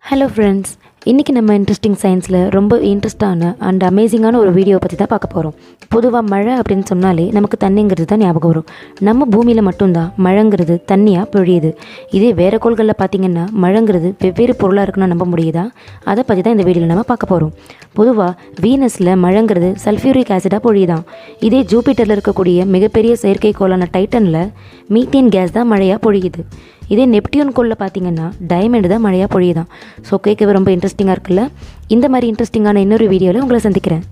Hello friends, இன்றைக்கி நம்ம interesting சயின்ஸில் ரொம்ப இன்ட்ரெஸ்டான அண்ட் அமேசிங்கான ஒரு வீடியோ பற்றி தான் பார்க்க போகிறோம். பொதுவாக மழை அப்படின்னு சொன்னாலே நமக்கு தண்ணிங்கிறது தான் ஞாபகம் வரும். நம்ம பூமியில் மட்டும்தான் மழைங்கிறது தண்ணியாக பொழியுது. இதே வேறு கோள்களில் பார்த்திங்கன்னா மழைங்கிறது வெவ்வேறு பொருளாக இருக்குன்னு நம்ப முடியுதா? அதை பற்றி தான் இந்த வீடியோவில் நம்ம பார்க்க போகிறோம். பொதுவாக வீனஸில் மழைங்கிறது சல்ஃபியூரிக் ஆசிடாக பொழியுதான். இதே ஜூபிட்டரில் இருக்கக்கூடிய மிகப்பெரிய செயற்கைக்கோளான டைட்டனில் மீத்தேன் கேஸ் தான் மழையாக பொழியுது. இதே நெப்டியூன் கோளில் பார்த்திங்கன்னா டைமண்ட் தான் மழையாக பொழியுதான். ஸோ கேட்கவே ரொம்ப இன்ட்ரெஸ்டிங்காக இருக்குல்ல. இந்த மாதிரி இன்ட்ரெஸ்டிங்கான இன்னொரு வீடியோவில் உங்களை சந்திக்கிறேன்.